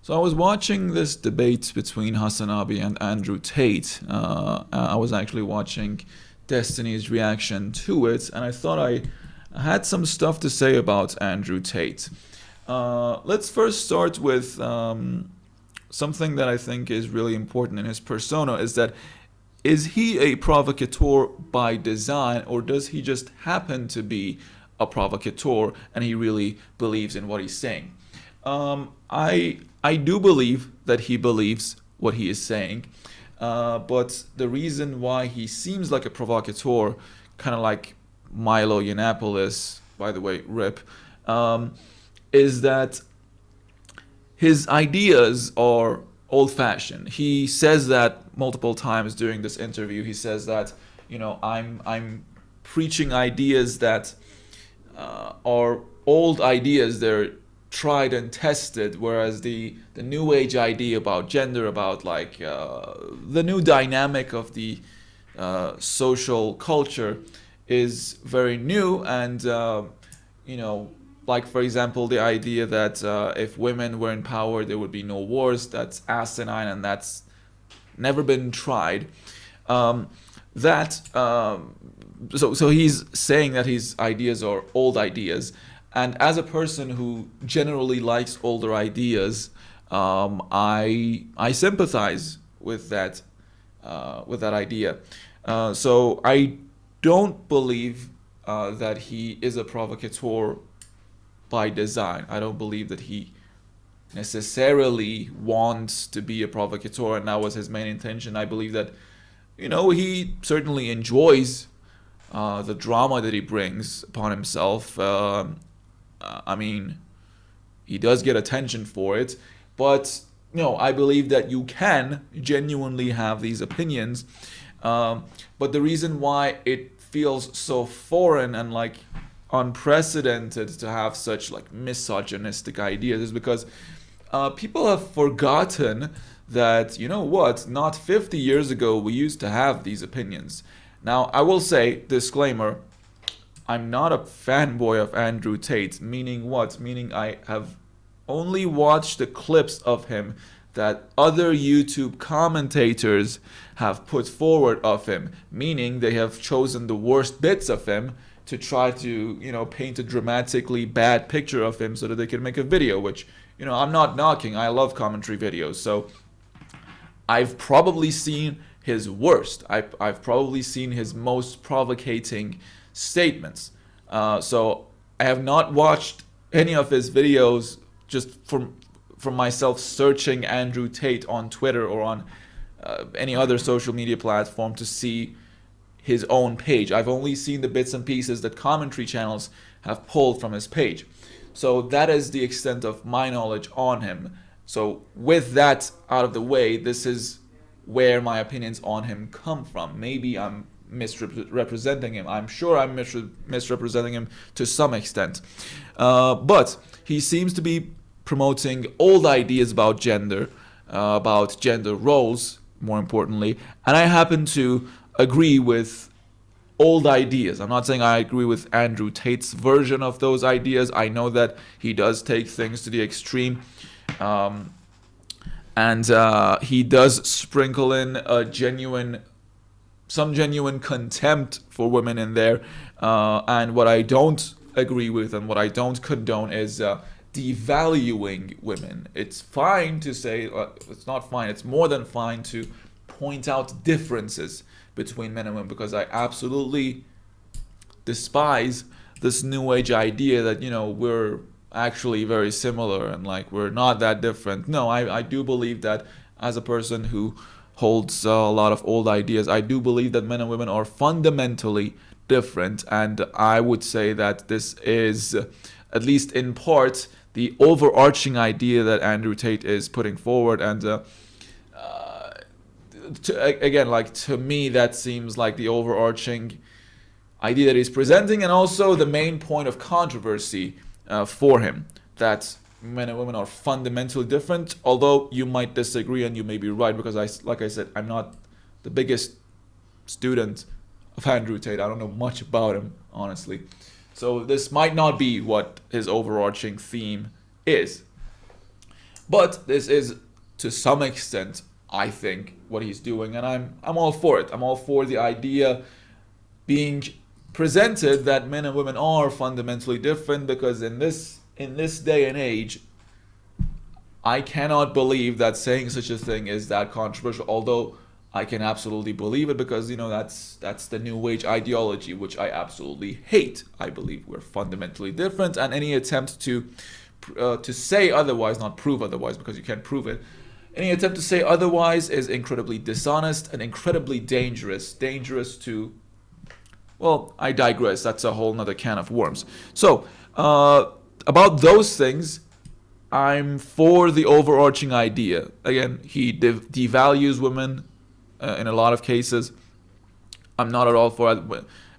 So I was watching this debate between hasanabi and Andrew Tate. I was actually watching Destiny's reaction to it, and I thought I had some stuff to say about Andrew Tate. Let's first start with something that I think is really important in his persona is that is he a provocateur by design, or does he just happen to be a provocateur and he really believes in what he's saying? I do believe that he believes what he is saying, but the reason why he seems like a provocateur, kind of like Milo Yiannopoulos, by the way, rip, is that his ideas are old-fashioned. He says that multiple times during this interview. He says that, I'm preaching ideas that are old ideas. They're tried and tested, whereas the new age idea about gender, about like the new dynamic of the social culture is very new, and like for example the idea that if women were in power there would be no wars, that's asinine and that's never been tried. That so he's saying that his ideas are old ideas, and as a person who generally likes older ideas, I sympathize with that idea. So I don't believe that he is a provocateur by design. I don't believe that he necessarily wants to be a provocateur and that was his main intention. I believe that he certainly enjoys the drama that he brings upon himself. I mean, he does get attention for it, but I believe that you can genuinely have these opinions. But the reason why it feels so foreign and like unprecedented to have such like misogynistic ideas is because people have forgotten that, not 50 years ago we used to have these opinions. Now, I will say, disclaimer, I'm not a fanboy of Andrew Tate, meaning what? Meaning I have only watched the clips of him that other YouTube commentators have put forward of him, meaning they have chosen the worst bits of him to try to, paint a dramatically bad picture of him so that they can make a video, which, I'm not knocking. I love commentary videos. So I've probably seen his worst. I've probably seen his most provocating statements. So I have not watched any of his videos just from myself searching Andrew Tate on Twitter or on any other social media platform to see his own page. I've only seen the bits and pieces that commentary channels have pulled from his page. So that is the extent of my knowledge on him. So with that out of the way, this is where my opinions on him come from. Maybe I'm misrepresenting him. I'm sure I'm misrepresenting him to some extent. But he seems to be promoting old ideas about gender roles, more importantly. And I happen to agree with old ideas. I'm not saying I agree with Andrew Tate's version of those ideas. I know that he does take things to the extreme. And he does sprinkle in some genuine contempt for women in there. And what I don't agree with and what I don't condone is devaluing women. It's fine to say, it's not fine, it's more than fine to point out differences between men and women, because I absolutely despise this new age idea that, we're actually very similar and like we're not that different. No, I do believe that as a person who holds a lot of old ideas, I do believe that men and women are fundamentally different, and I would say that this is, at least in part, the overarching idea that Andrew Tate is putting forward. And to me, that seems like the overarching idea that he's presenting, and also the main point of controversy for him, that men and women are fundamentally different. Although you might disagree and you may be right, because like I said, I'm not the biggest student of Andrew Tate. I don't know much about him, honestly. So this might not be what his overarching theme is. But this is, to some extent, I think, what he's doing, and I'm all for it. I'm all for the idea being presented that men and women are fundamentally different, because in this day and age, I cannot believe that saying such a thing is that controversial. Although I can absolutely believe it, because that's the new age ideology, which I absolutely hate. I believe we're fundamentally different, and any attempt to say otherwise, not prove otherwise, because you can't prove it. Any attempt to say otherwise is incredibly dishonest and incredibly dangerous. Dangerous to, well, I digress. That's a whole nother can of worms. So, about those things, I'm for the overarching idea. Again, he devalues women in a lot of cases. I'm not at all for it.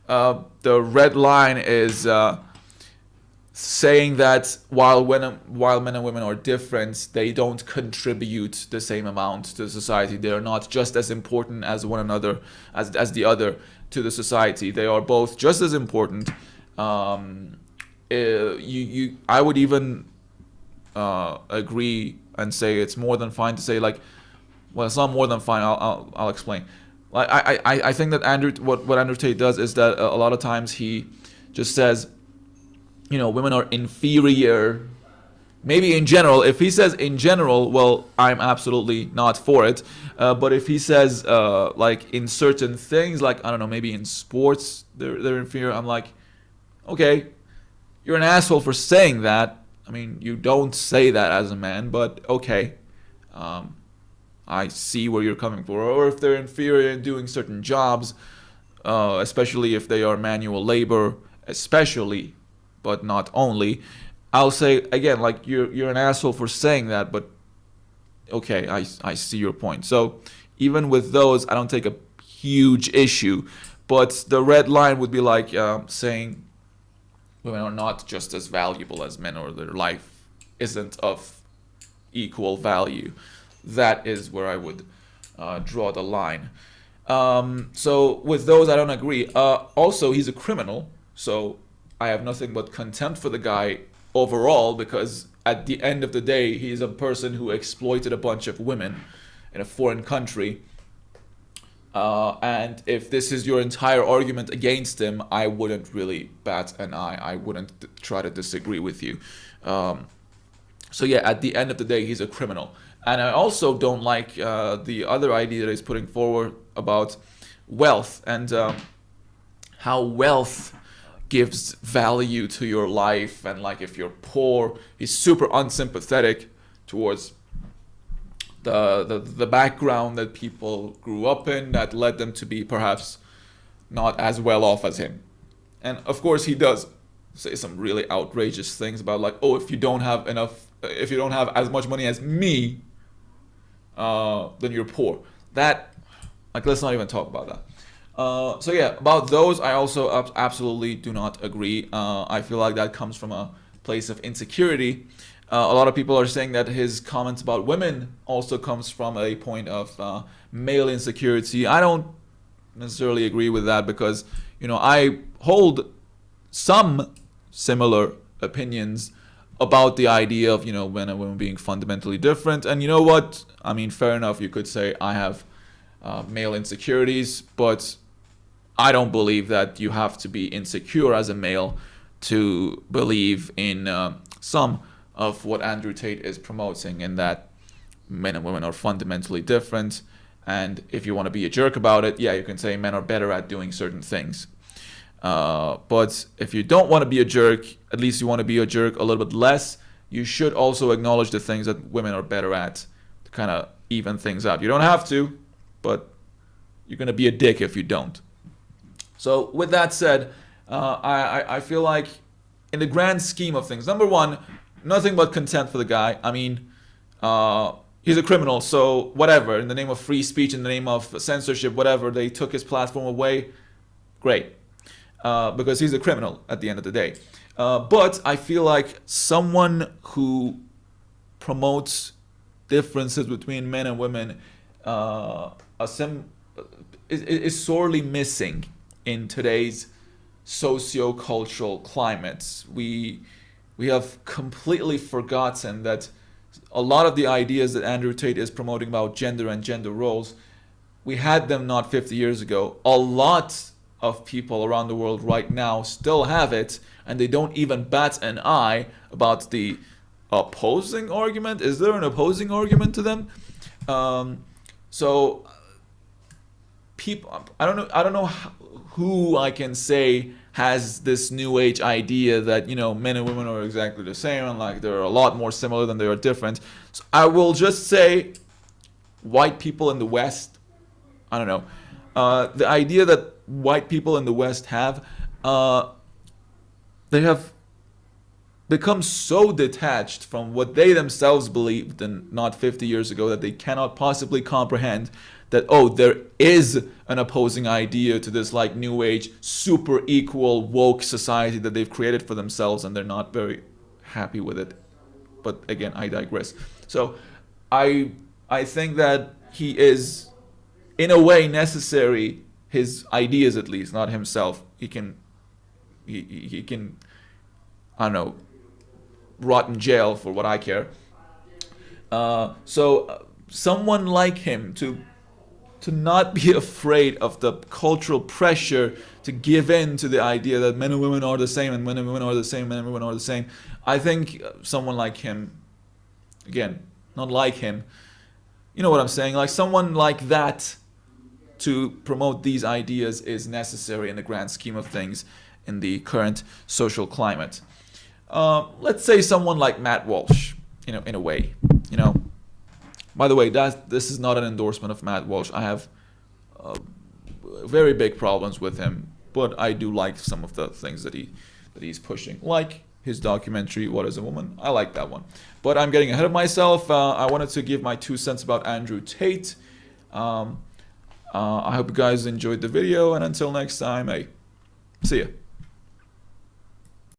The red line is saying that while men and women are different, they don't contribute the same amount to society. They are not just as important as one another, as the other, to the society. They are both just as important. I would even agree and say it's more than fine to say, like, well, it's not more than fine. I'll explain. Like, I think that what Andrew Tate does is that a lot of times he just says, women are inferior. Maybe in general, if he says in general, well, I'm absolutely not for it. But if he says like in certain things, like, I don't know, maybe in sports they're inferior, I'm like, okay, you're an asshole for saying that. I mean, you don't say that as a man, but okay. I see where you're coming from. Or if they're inferior in doing certain jobs, especially if they are manual labor, especially, but not only. I'll say again, like, you're an asshole for saying that, but okay, I see your point. So even with those, I don't take a huge issue. But the red line would be like saying women are not just as valuable as men, or their life isn't of equal value. That is where I would draw the line. So with those, I don't agree. Also, he's a criminal, so I have nothing but contempt for the guy overall, because at the end of the day, he's a person who exploited a bunch of women in a foreign country. And if this is your entire argument against him, I wouldn't really bat an eye. I wouldn't try to disagree with you. So yeah, at the end of the day, he's a criminal. And I also don't like the other idea that he's putting forward about wealth, and how wealth gives value to your life. And like, if you're poor, he's super unsympathetic towards the background that people grew up in that led them to be perhaps not as well off as him. And of course, he does say some really outrageous things about, like, oh, if you don't have as much money as me, then you're poor. That, like, let's not even talk about that. So yeah, about those, I also absolutely do not agree. I feel like that comes from a place of insecurity. A lot of people are saying that his comments about women also comes from a point of male insecurity. I don't necessarily agree with that, because I hold some similar opinions about the idea of men and women being fundamentally different. And you know what? I mean, fair enough. You could say I have male insecurities, but I don't believe that you have to be insecure as a male to believe in some of what Andrew Tate is promoting, in that men and women are fundamentally different. And if you want to be a jerk about it, yeah, you can say men are better at doing certain things. But if you don't want to be a jerk, at least you want to be a jerk a little bit less, you should also acknowledge the things that women are better at to kind of even things out. You don't have to, but you're going to be a dick if you don't. So with that said, I feel like in the grand scheme of things, number one, nothing but contempt for the guy. I mean, he's a criminal, so whatever. In the name of free speech, in the name of censorship, whatever, they took his platform away. Great. Because he's a criminal at the end of the day. But I feel like someone who promotes differences between men and women is sorely missing in today's socio-cultural climates. We have completely forgotten that a lot of the ideas that Andrew Tate is promoting about gender and gender roles, we had them not 50 years ago. A lot of people around the world right now still have it, and they don't even bat an eye about the opposing argument. Is there an opposing argument to them? So people, I don't know who I can say has this new age idea that, you know, men and women are exactly the same and like they're a lot more similar than they are different. So I will just say white people in the West, I don't know, the idea that white people in the West have, they have become so detached from what they themselves believed in not 50 years ago that they cannot possibly comprehend that, oh, there is an opposing idea to this like new age super equal woke society that they've created for themselves, and they're not very happy with it. But again, I digress. So I think that he is in a way necessary, his ideas at least, not himself. He can I don't know, rot in jail for what I care. So someone like him to not be afraid of the cultural pressure to give in to the idea that men and women are the same and men and women are the same, men and women are the same. I think someone like him, again, not like him, you know what I'm saying, like someone like that to promote these ideas is necessary in the grand scheme of things in the current social climate. Let's say someone like Matt Walsh, you know, in a way, you know. By the way, this is not an endorsement of Matt Walsh. I have very big problems with him, but I do like some of the things that he's pushing, like his documentary "What Is a Woman." I like that one, but I'm getting ahead of myself. I wanted to give my 2 cents about Andrew Tate. I hope you guys enjoyed the video, and until next time, hey, see ya.